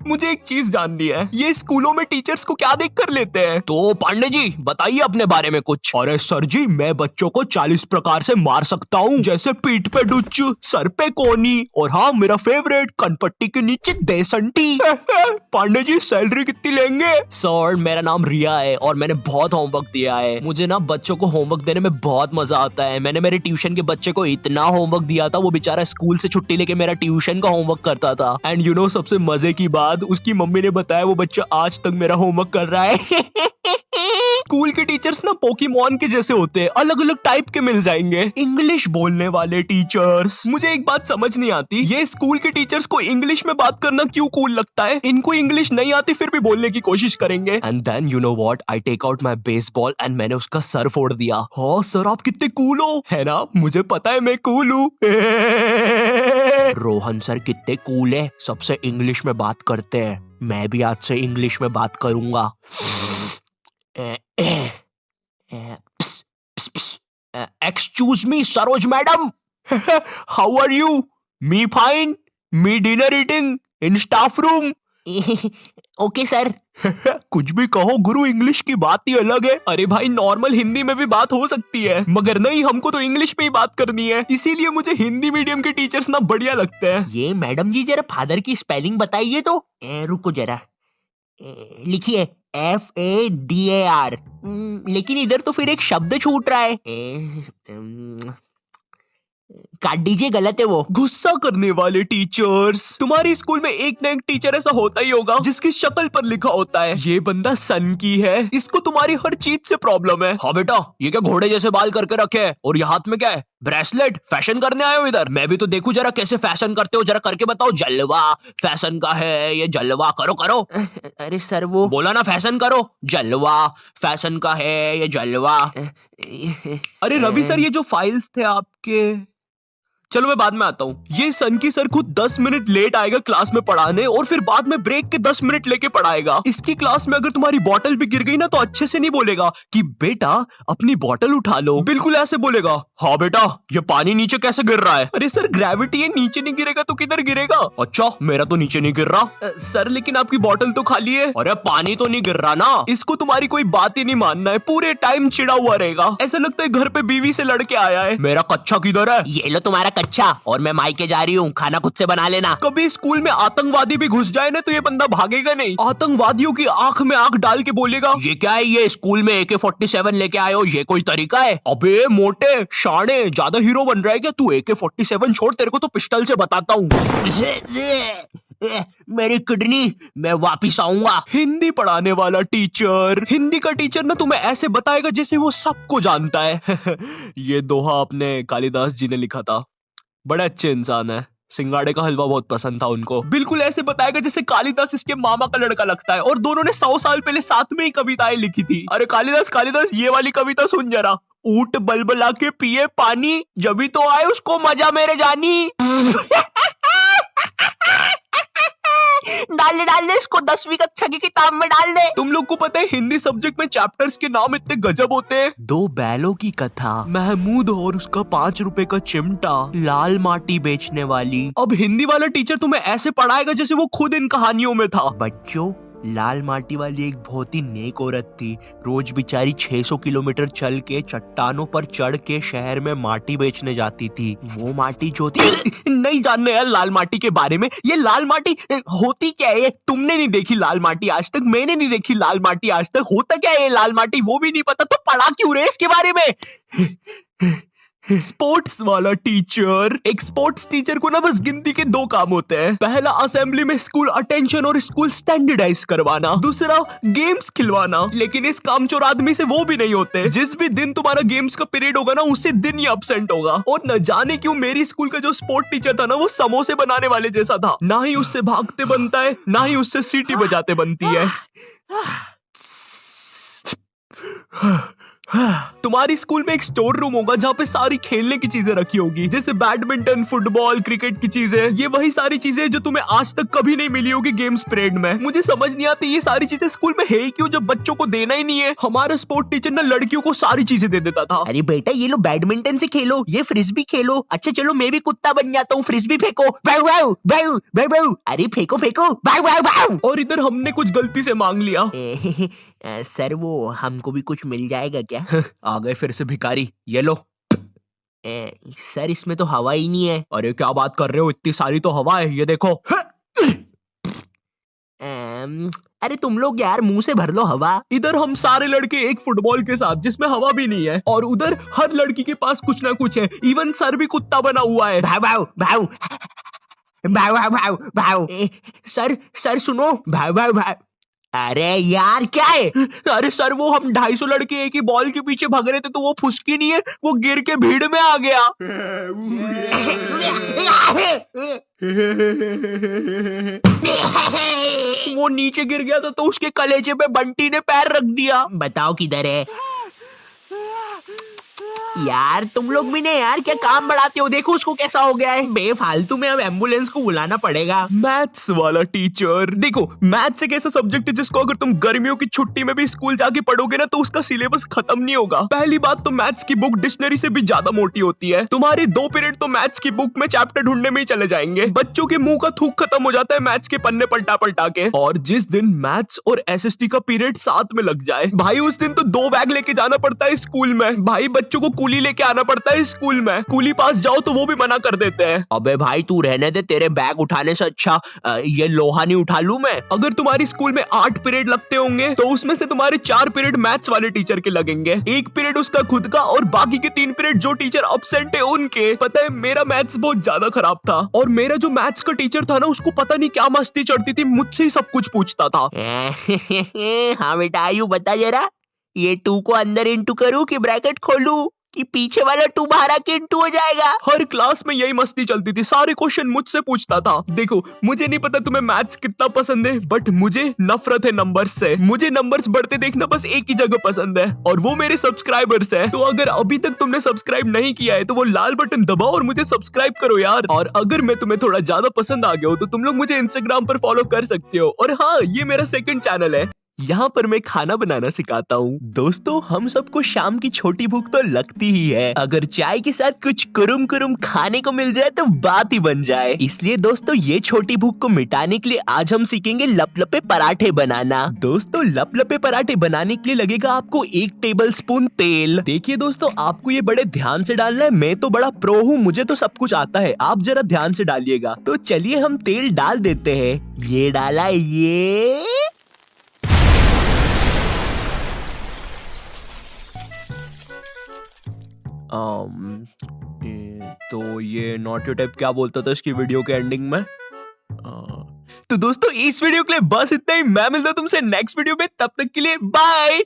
मुझे एक चीज जाननी है, ये स्कूलों में टीचर्स को क्या देख कर लेते हैं? तो पांडे जी बताइए अपने बारे में कुछ। अरे सर जी, मैं बच्चों को 40 प्रकार से मार सकता हूँ, जैसे पीठ पे डुच्च, सर पे कोनी, और हाँ मेरा फेवरेट, कनपट्टी के नीचे देसंटी। पांडे जी सैलरी कितनी लेंगे? सर मेरा नाम रिया है और मैंने बहुत होमवर्क दिया है। मुझे ना बच्चों को होमवर्क देने में बहुत मजा आता है। मैंने मेरे ट्यूशन के बच्चे को इतना होमवर्क दिया था, वो बेचारा स्कूल से छुट्टी लेके मेरा ट्यूशन का होमवर्क करता था। एंड यू नो सबसे मजे की बात, उसकी मम्मी ने बताया वो बच्चा आज तक मेरा होमवर्क कर रहा है। स्कूल के टीचर्स ना पोकेमॉन के जैसे होते हैं, अलग अलग टाइप के मिल जाएंगे। इंग्लिश बोलने वाले टीचर्स। मुझे एक बात समझ नहीं आती, ये स्कूल के टीचर्स को इंग्लिश में बात करना क्यों कूल लगता है? इनको इंग्लिश नहीं आती फिर भी बोलने की कोशिश करेंगे। And then you know what, I take out my baseball and मैंने उसका सर फोड़ दिया। हाँ सर आप कितने कूल हो, है ना? मुझे पता है मैं कूल हूँ। रोहन सर कितने कूल है, सबसे इंग्लिश में बात करते हैं। मैं भी आज से इंग्लिश में बात करूंगा। Excuse me, Saroj madam. How are you? Me fine. Me dinner eating in staff room. Okay sir. कुछ भी कहो गुरु, इंग्लिश की बात ही अलग है। अरे भाई नॉर्मल हिंदी में भी बात हो सकती है, मगर नहीं, हमको तो इंग्लिश में ही बात करनी है। इसीलिए मुझे हिंदी मीडियम के टीचर्स ना बढ़िया लगते हैं। ये मैडम जी जरा फादर की स्पेलिंग बताइए तो। रुको जरा, लिखिए FADAR। लेकिन इधर तो फिर एक शब्द छूट रहा है। काट दीजिए, गलत है वो। गुस्सा करने वाले टीचर्स। तुम्हारे स्कूल में एक ना एक टीचर ऐसा होता ही होगा जिसकी शक्ल पर लिखा होता है ये बंदा सन की है, इसको तुम्हारी हर चीज से प्रॉब्लम है। हाँ बेटा, ये क्या घोड़े जैसे बाल करके रखे है, और ये हाथ में क्या है? ब्रेसलेट। फैशन करने आए हो इधर? मैं भी तो देखूं जरा कैसे फैशन करते हो, जरा करके बताओ। जलवा फैशन का है ये, जलवा करो करो। अरे सर वो बोला ना फैशन करो। जलवा फैशन का है ये, जलवा। अरे रवि सर, ये जो फाइल्स थे आपके, चलो मैं बाद में आता हूँ। ये सन की सर खुद 10 मिनट लेट आएगा क्लास में पढ़ाने, और फिर बाद में ब्रेक के 10 मिनट लेके पढ़ाएगा। इसकी क्लास में अगर तुम्हारी बॉटल भी गिर गई ना तो अच्छे से नहीं बोलेगा कि बेटा अपनी बॉटल उठा लो, बिल्कुल ऐसे बोलेगा, हाँ बेटा ये पानी नीचे कैसे गिर रहा है? अरे सर ग्रेविटी है, नीचे नहीं गिरेगा तो किधर गिरेगा? अच्छा मेरा तो नीचे नहीं गिर रहा। सर लेकिन आपकी बॉटल तो खाली है। अरे पानी तो नहीं गिर रहा ना। इसको तुम्हारी कोई बात ही नहीं मानना है, पूरे टाइम चिड़ा हुआ रहेगा, ऐसा लगता है घर पे बीवी से लड़के आया है। मेरा कच्चा किधर है? ये लो तुम्हारा अच्छा, और मैं मायके जा रही हूँ, खाना खुद से बना लेना। कभी स्कूल में आतंकवादी भी घुस जाए ना तो ये बंदा भागेगा नहीं, आतंकवादियों की आंख में आंख डाल के बोलेगा, ये क्या है, ये स्कूल में AK-47 लेके आए हो, ये कोई तरीका है? अबे मोटे शाणे, ज्यादा हीरो बन रहा है क्या तू? AK-47 छोड़, तेरे को तो पिस्टल से बताता हूँ। मेरी किडनी, मैं वापिस आऊंगा। हिंदी पढ़ाने वाला टीचर। हिंदी का टीचर ना तुम्हें ऐसे बताएगा जैसे वो सबको जानता है। ये दोहा अपने कालिदास जी ने लिखा था, बड़े अच्छे इंसान है। सिंगाड़े का हलवा बहुत पसंद था उनको। बिल्कुल ऐसे बताएगा जैसे कालिदास इसके मामा का लड़का लगता है, और दोनों ने 100 साल पहले साथ में ही कविताएं लिखी थी। अरे कालिदास कालिदास, ये वाली कविता सुन जरा। ऊंट बलबला के पिए पानी, जब भी तो आए उसको मजा मेरे जानी। डाल दे इसको 10वीं कक्षा की किताब में डाल दे। तुम लोग को पता है हिंदी सब्जेक्ट में चैप्टर्स के नाम इतने गजब होते हैं। 2 बैलों की कथा, महमूद और उसका 5 रुपए का चिमटा, लाल माटी बेचने वाली। अब हिंदी वाला टीचर तुम्हें ऐसे पढ़ाएगा जैसे वो खुद इन कहानियों में था। बच्चों, लाल माटी वाली एक बहुत ही नेक औरत थी। रोज बेचारी 600 किलोमीटर चल के चट्टानों पर चढ़ के शहर में माटी बेचने जाती थी। वो माटी जो थी नहीं जानने यार लाल माटी के बारे में। ये लाल माटी होती क्या है? तुमने नहीं देखी लाल माटी आज तक, मैंने नहीं देखी लाल माटी आज तक। होता क्या है ये लाल माटी वो भी नहीं पता, तो पढ़ा क्यों रहे इसके बारे में? स्पोर्ट्स वाला टीचर। एक स्पोर्ट्स टीचर को ना बस गिनती के 2 काम होते हैं। पहला असेंबली में स्कूल अटेंशन और स्कूल स्टैंडर्डाइज करवाना, दूसरा गेम्स खिलवाना। लेकिन इस कामचोर आदमी से वो भी नहीं होते। जिस भी दिन तुम्हारा गेम्स का पीरियड होगा ना उसी दिन ही अब्सेंट होगा। और न जाने क्यों मेरी स्कूल का जो स्पोर्ट टीचर था ना वो समोसे बनाने वाले जैसा था। ना ही उससे भागते बनता है, ना ही उससे सीटी बजाते बनती है। तुम्हारी स्कूल में एक स्टोर रूम होगा जहाँ पे सारी खेलने की चीजें रखी होगी, जैसे बैडमिंटन, फुटबॉल, क्रिकेट की चीजें। ये वही सारी चीजें जो तुम्हें आज तक कभी नहीं मिली होगी गेम्स पीरियड में। मुझे समझ नहीं आती ये सारी चीजें स्कूल में है क्यों, जब बच्चों को देना ही नहीं है। हमारा स्पोर्ट टीचर ना लड़कियों को सारी चीजें दे देता था। अरे बेटा ये लो बैडमिंटन से खेलो, ये फ्रिस्बी खेलो। अच्छा चलो मैं भी कुत्ता बन जाता हूँ, फ्रिस्बी फेंको। बाऊ बाऊ बाऊ बाऊ बाऊ। अरे फेंको फेंको, बाऊ बाऊ बाऊ। और इधर हमने कुछ गलती से मांग लिया। सर वो हमको भी कुछ मिल जाएगा क्या? आ गए फिर से भिखारी, ये लो। सर इसमें तो हवा ही नहीं है। अरे क्या बात कर रहे हो, इतनी सारी तो हवा है, ये देखो। अरे तुम लोग यार मुंह से भर लो हवा। इधर हम सारे लड़के एक फुटबॉल के साथ जिसमें हवा भी नहीं है, और उधर हर लड़की के पास कुछ ना कुछ है। इवन सर भी कुत्ता बना हुआ है। भाव भाव भाव भाव भाव भाव भाव। सर सर सुनो, भाव भाव भाव। अरे यार क्या है? अरे सर वो हम 250 लड़के एक ही बॉल के पीछे भाग रहे थे, तो वो फुसकी नहीं है, वो गिर के भीड़ में आ गया। वो नीचे गिर गया था तो उसके कलेजे पे बंटी ने पैर रख दिया। बताओ किधर है? यार तुम लोग भी ने यार क्या काम बढ़ाते हो, देखो उसको कैसा हो गया है। बेफालतू में अब एम्बुलेंस को बुलाना पड़ेगा। मैथ्स वाला टीचर, देखो मैथ्स एक ऐसा सब्जेक्ट है जिसको अगर तुम गर्मियों की छुट्टी में भी स्कूल जाके पढ़ोगे ना तो उसका सिलेबस खत्म नहीं होगा। पहली बात तो मैथ्स की बुक डिक्शनरी से भी ज्यादा मोटी होती है। तुम्हारे 2 पीरियड तो मैथ्स की बुक में चैप्टर ढूंढने में ही चले जाएंगे। बच्चों के मुंह का थूक खत्म हो जाता है मैथ्स के पन्ने पलटा पलटा के। और जिस दिन मैथ्स और एसएसटी का पीरियड साथ में लग जाए भाई, उस दिन तो 2 बैग लेके जाना पड़ता है स्कूल में। भाई बच्चों को कूली लेके आना पड़ता है स्कूल में। कूली पास जाओ तो वो भी मना कर देते हैं। अबे भाई तू रहने दे, तेरे बैग उठाने से अच्छा ये लोहा नहीं उठा लूं मैं। अगर तुम्हारी स्कूल में 8 पीरियड लगते होंगे तो उसमें से तुम्हारे 4 पीरियड मैथ्स वाले टीचर के लगेंगे, 1 पीरियड उसका खुद का, और बाकी के 3 पीरियड जो टीचर एब्सेंट है उनके। पता है मेरा मैथ्स बहुत ज्यादा खराब था, और मेरा जो मैथ्स का टीचर था ना उसको पता नहीं क्या मस्ती चढ़ती थी, मुझसे ही सब कुछ पूछता था। हाँ बेटा आयु बता जरा, ये 2 को अंदर इंटू करूं कि ब्रैकेट खोलूं कि पीछे वाला 2 बाहर आके इंटू हो जाएगा? हर क्लास में यही मस्ती चलती थी, सारे क्वेश्चन मुझसे पूछता था। देखो मुझे नहीं पता तुम्हें मैथ्स कितना पसंद है, बट मुझे नफरत है नंबर्स से। मुझे नंबर्स बढ़ते देखना बस एक ही जगह पसंद है, और वो मेरे सब्सक्राइबर्स है। तो अगर अभी तक तुमने सब्सक्राइब नहीं किया है तो वो लाल बटन दबाओ और मुझे सब्सक्राइब करो यार। और अगर मैं तुम्हें थोड़ा ज्यादा पसंद आ गया हो तो तुम लोग मुझे इंस्टाग्राम पर फॉलो कर सकते हो। और हाँ, ये मेरा 2nd चैनल है, यहाँ पर मैं खाना बनाना सिखाता हूँ। दोस्तों हम सबको शाम की छोटी भूख तो लगती ही है, अगर चाय के साथ कुछ कुरुम कुरुम खाने को मिल जाए तो बात ही बन जाए। इसलिए दोस्तों ये छोटी भूख को मिटाने के लिए आज हम सीखेंगे लपलपे पराठे बनाना। दोस्तों लपलपे पराठे बनाने के लिए लगेगा आपको 1 टेबलस्पून तेल। देखिए दोस्तों आपको ये बड़े ध्यान से डालना है, मैं तो बड़ा प्रो हूँ, मुझे तो सब कुछ आता है, आप जरा ध्यान से डालिएगा। तो चलिए हम तेल डाल देते हैं। ये डाला, ये तो ये नॉटी टाइप क्या बोलता था इसकी वीडियो के एंडिंग में। तो दोस्तों इस वीडियो के लिए बस इतना ही। मैं मिलता हूं तुमसे नेक्स्ट वीडियो में, तब तक के लिए बाय।